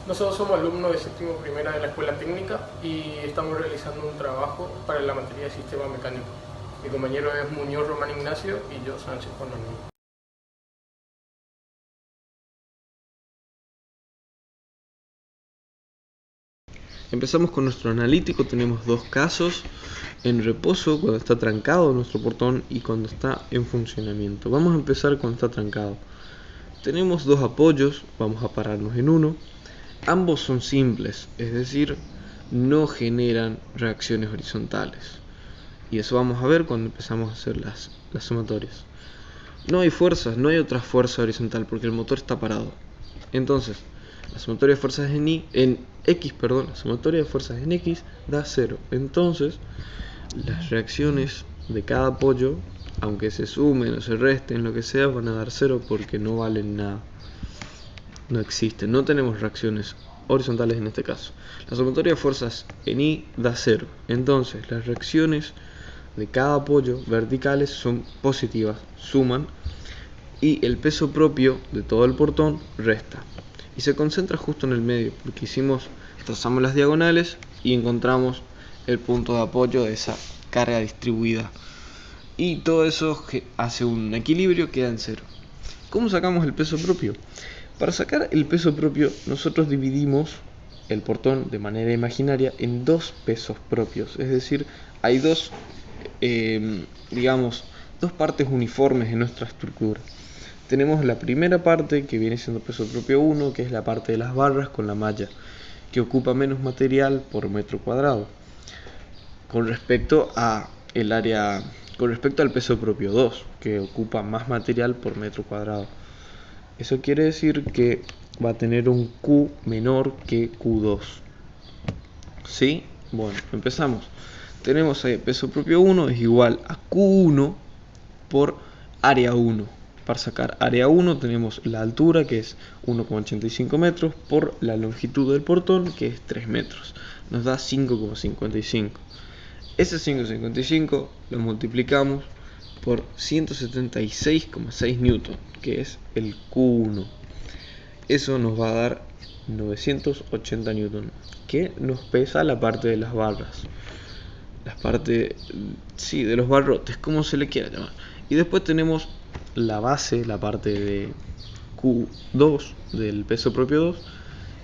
Nosotros somos alumnos de séptimo primera de la Escuela Técnica y estamos realizando un trabajo para la materia de sistema mecánico. Mi compañero es Muñoz Román Ignacio y yo Sánchez Juan Manuel. Empezamos con nuestro analítico. Tenemos dos casos: en reposo, cuando está trancado nuestro portón, y cuando está en funcionamiento. Vamos a empezar cuando está trancado. Tenemos dos apoyos, vamos a pararnos en uno. Ambos son simples, es decir, no generan reacciones horizontales. Y eso vamos a ver cuando empezamos a hacer las sumatorias. No hay fuerzas, no hay otra fuerza horizontal porque el motor está parado. Entonces, la sumatoria de fuerzas la sumatoria de fuerzas en X da 0. Entonces, las reacciones de cada apoyo, aunque se sumen o se resten, lo que sea, van a dar 0 porque no valen nada. No existen, no tenemos reacciones horizontales en este caso. La sumatoria de fuerzas en Y da 0. Entonces, las reacciones de cada apoyo verticales son positivas, suman, y el peso propio de todo el portón resta. Y se concentra justo en el medio, porque trazamos las diagonales y encontramos el punto de apoyo de esa carga distribuida. Y todo eso hace un equilibrio, queda en 0. ¿Cómo sacamos el peso propio? Para sacar el peso propio, nosotros dividimos el portón de manera imaginaria en dos pesos propios. Es decir, hay dos partes uniformes en nuestra estructura. Tenemos la primera parte, que viene siendo peso propio 1, que es la parte de las barras con la malla, que ocupa menos material por metro cuadrado con respecto al peso propio 2, que ocupa más material por metro cuadrado. Eso quiere decir que va a tener un Q menor que Q2. ¿Sí? Bueno, empezamos. Tenemos ahí peso propio 1 es igual a Q1 por área 1. Para sacar área 1 tenemos la altura, que es 1,85 metros, por la longitud del portón, que es 3 metros. Nos da 5,55. Ese 5,55 lo multiplicamos por 176,6 newton, que es el Q1. Eso nos va a dar 980 newton, que nos pesa la parte de las barras. La parte, de los barrotes, como se le quiera llamar. Y después tenemos la base, la parte de Q2, del peso propio 2,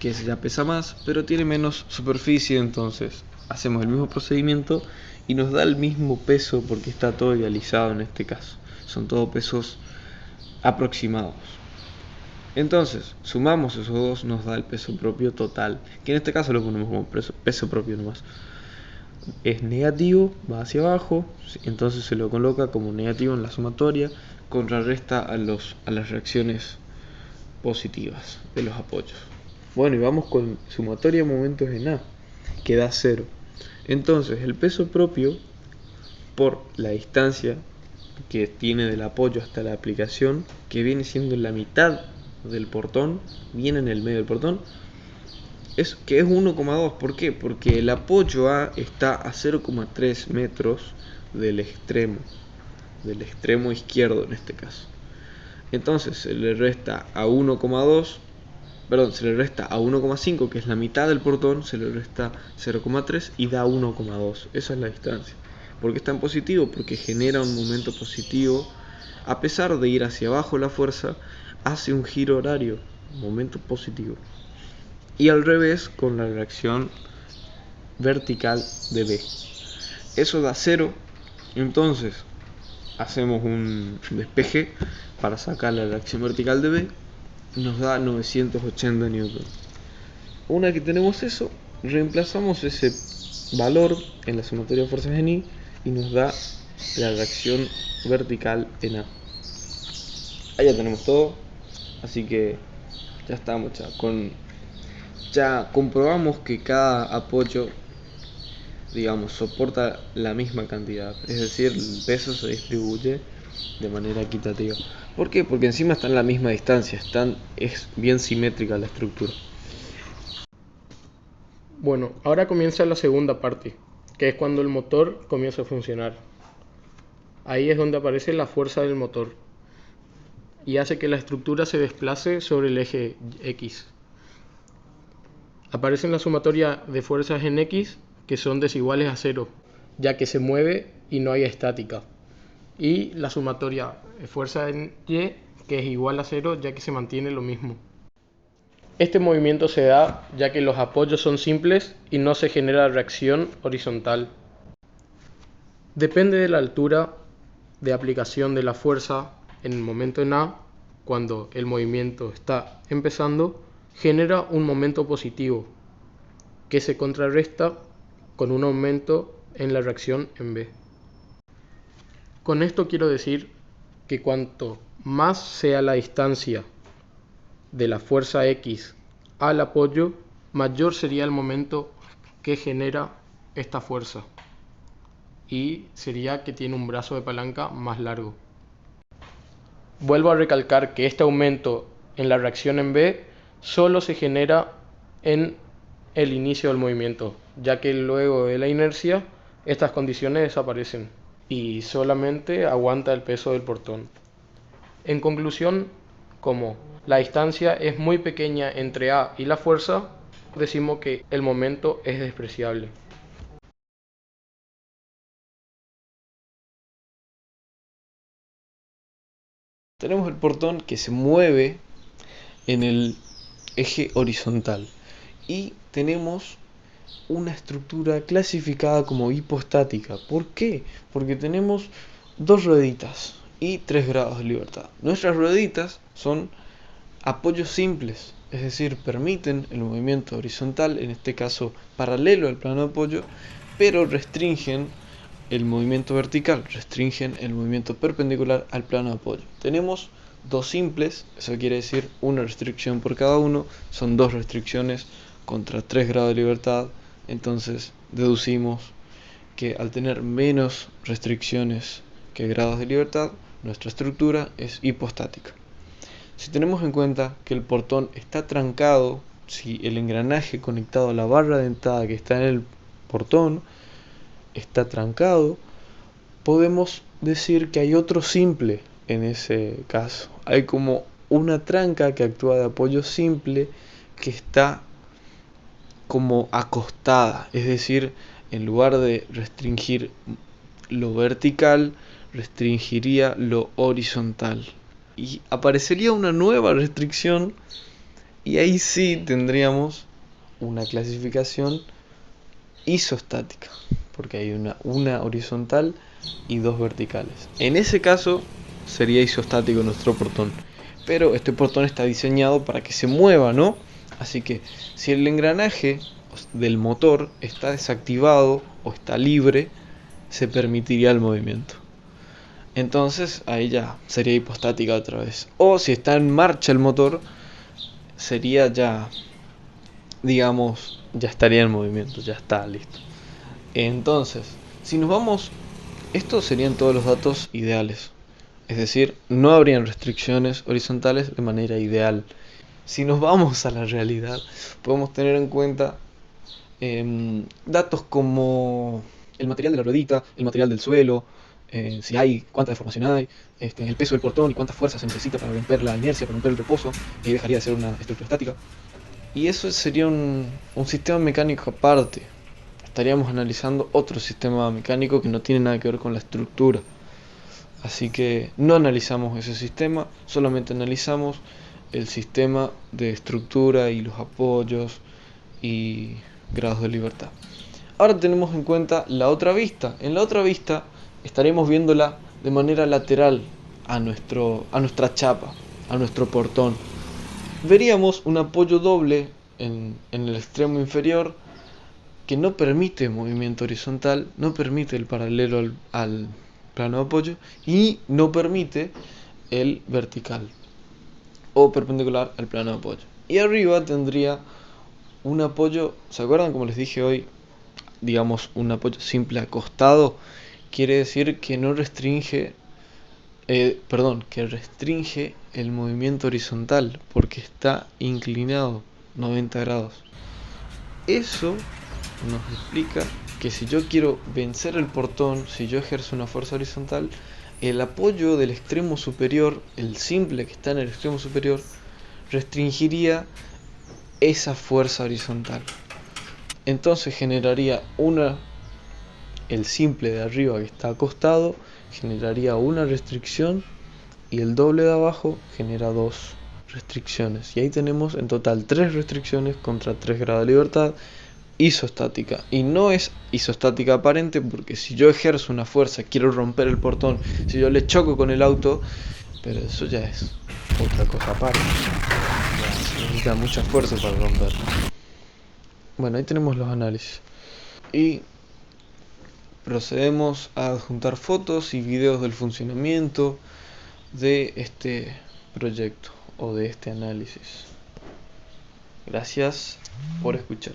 que ya pesa más, pero tiene menos superficie. Entonces hacemos el mismo procedimiento y nos da el mismo peso, porque está todo idealizado en este caso. Son todos pesos aproximados. Entonces, sumamos esos dos, nos da el peso propio total, que en este caso lo ponemos como peso propio nomás. Es negativo, va hacia abajo, entonces se lo coloca como negativo en la sumatoria, contrarresta a las reacciones positivas de los apoyos. Bueno, y vamos con sumatoria de momentos en A, que da 0. Entonces, el peso propio por la distancia que tiene del apoyo hasta la aplicación, que viene siendo la mitad del portón, viene en el medio del portón, es 1,2. ¿Por qué? Porque el apoyo A está a 0,3 metros del extremo izquierdo en este caso. Entonces se le resta a 1,5, que es la mitad del portón, se le resta 0,3 y da 1,2. Esa es la distancia. ¿Por qué está en positivo? Porque genera un momento positivo. A pesar de ir hacia abajo la fuerza, hace un giro horario, momento positivo. Y al revés con la reacción vertical de B. Eso da 0. Entonces hacemos un despeje para sacar la reacción vertical de B. Nos da 980 newton. Una que tenemos eso, reemplazamos ese valor en la sumatoria de fuerzas en Y y nos da la reacción vertical en A. Ahí ya tenemos todo, así que ya estamos. Ya comprobamos que cada apoyo, soporta la misma cantidad, es decir, el peso se distribuye de manera equitativa. ¿Por qué? Porque encima están a la misma distancia, es bien simétrica la estructura. Bueno, ahora comienza la segunda parte, que es cuando el motor comienza a funcionar. Ahí es donde aparece la fuerza del motor y hace que la estructura se desplace sobre el eje X. Aparecen la sumatoria de fuerzas en X que son desiguales a cero, ya que se mueve y no hay estática. Y la sumatoria de fuerza en Y que es igual a cero, ya que se mantiene lo mismo. Este movimiento se da ya que los apoyos son simples y no se genera reacción horizontal. Depende de la altura de aplicación de la fuerza en el momento en A, cuando el movimiento está empezando, genera un momento positivo que se contrarresta con un aumento en la reacción en B. Con esto quiero decir que cuanto más sea la distancia de la fuerza X al apoyo, mayor sería el momento que genera esta fuerza, y sería que tiene un brazo de palanca más largo. Vuelvo a recalcar que este aumento en la reacción en B solo se genera en el inicio del movimiento, ya que luego de la inercia estas condiciones desaparecen y solamente aguanta el peso del portón. En conclusión, como la distancia es muy pequeña entre A y la fuerza, decimos que el momento es despreciable. Tenemos el portón que se mueve en el eje horizontal y tenemos una estructura clasificada como hipostática. ¿Por qué? Porque tenemos dos rueditas y 3 grados de libertad. Nuestras rueditas son apoyos simples, es decir, permiten el movimiento horizontal, en este caso paralelo al plano de apoyo, pero restringen el movimiento vertical, restringen el movimiento perpendicular al plano de apoyo. Tenemos dos simples, eso quiere decir una restricción por cada uno, son dos restricciones contra 3 grados de libertad. Entonces deducimos que al tener menos restricciones que grados de libertad, nuestra estructura es hipostática. Si tenemos en cuenta que el portón está trancado, si el engranaje conectado a la barra dentada que está en el portón está trancado, podemos decir que hay otro simple en ese caso. Hay como una tranca que actúa de apoyo simple que está como acostada, es decir, en lugar de restringir lo vertical, restringiría lo horizontal. Y aparecería una nueva restricción y ahí sí tendríamos una clasificación isostática, porque hay una horizontal y dos verticales. En ese caso sería isostático nuestro portón, pero este portón está diseñado para que se mueva, ¿no? Así que si el engranaje del motor está desactivado o está libre, se permitiría el movimiento. Entonces ahí ya sería hipostática otra vez. O si está en marcha el motor, sería ya, digamos, ya estaría en movimiento, ya está listo. Entonces, si nos vamos, estos serían todos los datos ideales. Es decir, no habrían restricciones horizontales de manera ideal. Si nos vamos a la realidad, podemos tener en cuenta datos como el material de la ruedita, el material del suelo, si hay, cuánta deformación hay, el peso del portón y cuántas fuerzas se necesita para romper la inercia, para romper el reposo, y dejaría de ser una estructura estática. Y eso sería un sistema mecánico aparte. Estaríamos analizando otro sistema mecánico que no tiene nada que ver con la estructura. Así que no analizamos ese sistema, solamente analizamos el sistema de estructura y los apoyos y grados de libertad. Ahora tenemos en cuenta la otra vista. En la otra vista estaremos viéndola de manera lateral a nuestra chapa, a nuestro portón. Veríamos un apoyo doble en el extremo inferior que no permite movimiento horizontal, no permite el paralelo al plano de apoyo y no permite el vertical o perpendicular al plano de apoyo. Y arriba tendría un apoyo, ¿se acuerdan como les dije hoy? Digamos un apoyo simple acostado, quiere decir que no restringe, que restringe el movimiento horizontal porque está inclinado 90 grados. Eso nos explica que si yo quiero vencer el portón, si yo ejerzo una fuerza horizontal, el apoyo del extremo superior, el simple que está en el extremo superior, restringiría esa fuerza horizontal. Entonces generaría el simple de arriba que está acostado generaría una restricción y el doble de abajo genera 2 restricciones. Y ahí tenemos en total 3 restricciones contra 3 grados de libertad isostática. Y no es isostática aparente porque si yo ejerzo una fuerza, quiero romper el portón, si yo le choco con el auto, pero eso ya es otra cosa aparte. Ya necesita mucha fuerza para romperlo. Bueno, ahí tenemos los análisis. Y procedemos a adjuntar fotos y videos del funcionamiento de este proyecto o de este análisis. Gracias por escuchar.